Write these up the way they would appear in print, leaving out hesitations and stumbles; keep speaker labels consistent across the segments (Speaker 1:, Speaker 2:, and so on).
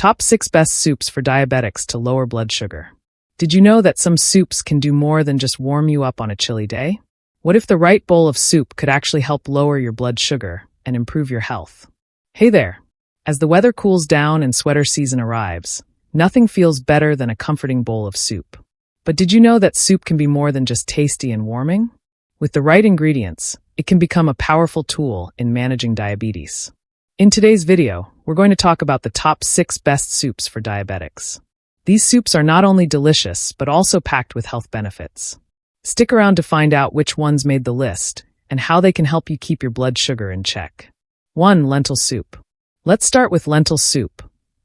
Speaker 1: Top 6 best soups for diabetics to lower blood sugar. Did you know that some soups can do more than just warm you up on a chilly day? What if the right bowl of soup could actually help lower your blood sugar and improve your health? Hey there! As the weather cools down and sweater season arrives, nothing feels better than a comforting bowl of soup. But did you know that soup can be more than just tasty and warming? With the right ingredients, it can become a powerful tool in managing diabetes. In today's video, we're going to talk about the top 6 best soups for diabetics. These soups are not only delicious, but also packed with health benefits. Stick around to find out which ones made the list and how they can help you keep your blood sugar in check. 1. Lentil soup. Let's start with lentil soup,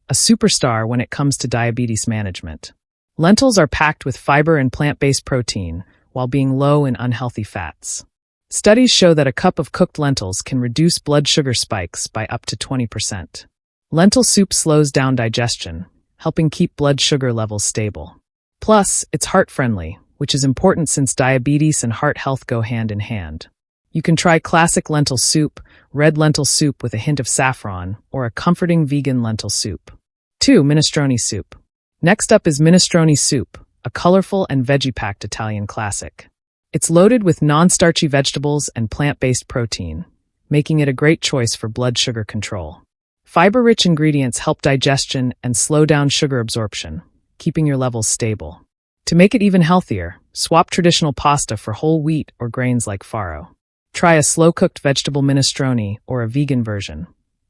Speaker 1: a superstar when it comes to diabetes management. Lentils are packed with fiber and plant-based protein, while being low in unhealthy fats. Studies show that a cup of cooked lentils can reduce blood sugar spikes by up to 20%. Lentil soup slows down digestion, helping keep blood sugar levels stable. Plus, it's heart-friendly, which is important since diabetes and heart health go hand in hand. You can try classic lentil soup, red lentil soup with a hint of saffron, or a comforting vegan lentil soup. 2. Minestrone soup. Next up is minestrone soup, a colorful and veggie-packed Italian classic. It's loaded with non-starchy vegetables and plant-based protein, making it a great choice for blood sugar control. Fiber-rich ingredients help digestion and slow down sugar absorption, keeping your levels stable. To make it even healthier, swap traditional pasta for whole wheat or grains like farro. Try a slow-cooked vegetable minestrone or a vegan version.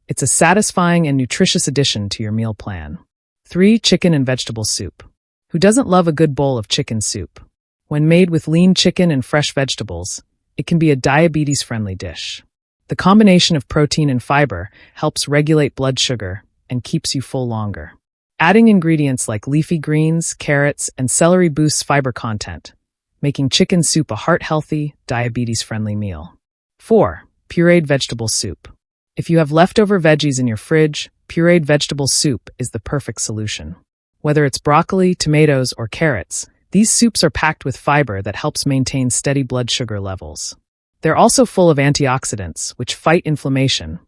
Speaker 1: It's a satisfying and nutritious addition to your meal plan. 3. Chicken and vegetable soup. Who doesn't love a good bowl of chicken soup? When made with lean chicken and fresh vegetables, it can be a diabetes-friendly dish. The combination of protein and fiber helps regulate blood sugar and keeps you full longer. Adding ingredients like leafy greens, carrots, and celery boosts fiber content, making chicken soup a heart-healthy, diabetes-friendly meal. 4. Pureed vegetable soup. If you have leftover veggies in your fridge, pureed vegetable soup is the perfect solution. Whether it's broccoli, tomatoes, or carrots, these soups are packed with fiber that helps maintain steady blood sugar levels. They're also full of antioxidants, which fight inflammation,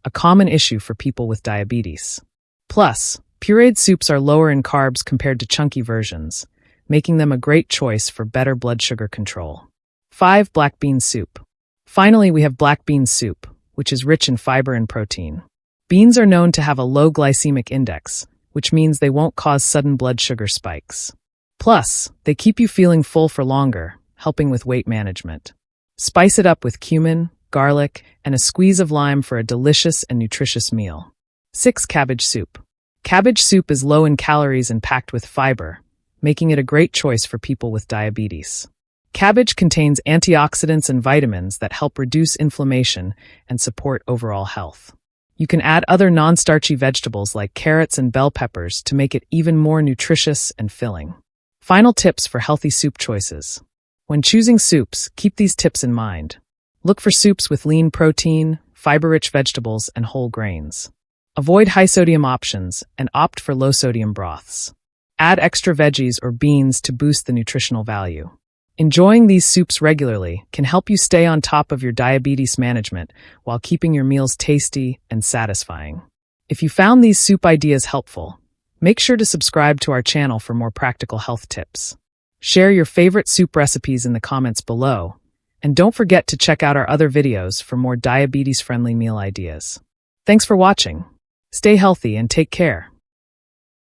Speaker 1: a common issue for people with diabetes. Plus, pureed soups are lower in carbs compared to chunky versions, making them a great choice for better blood sugar control. 5. Black bean soup. Finally, we have black bean soup, which is rich in fiber and protein. Beans are known to have a low glycemic index, which means they won't cause sudden blood sugar spikes. Plus, they keep you feeling full for longer, helping with weight management. Spice it up with cumin, garlic, and a squeeze of lime for a delicious and nutritious meal. 6. Cabbage soup. Cabbage soup is low in calories and packed with fiber, making it a great choice for people with diabetes. Cabbage contains antioxidants and vitamins that help reduce inflammation and support overall health. You can add other non-starchy vegetables like carrots and bell peppers to make it even more nutritious and filling. Final tips for healthy soup choices. When choosing soups, keep these tips in mind. Look for soups with lean protein, fiber-rich vegetables, and whole grains. Avoid high-sodium options and opt for low-sodium broths. Add extra veggies or beans to boost the nutritional value. Enjoying these soups regularly can help you stay on top of your diabetes management while keeping your meals tasty and satisfying. If you found these soup ideas helpful, make sure to subscribe to our channel for more practical health tips. Share your favorite soup recipes in the comments below, and don't forget to check out our other videos for more diabetes-friendly meal ideas. Thanks for watching. Stay healthy and take care.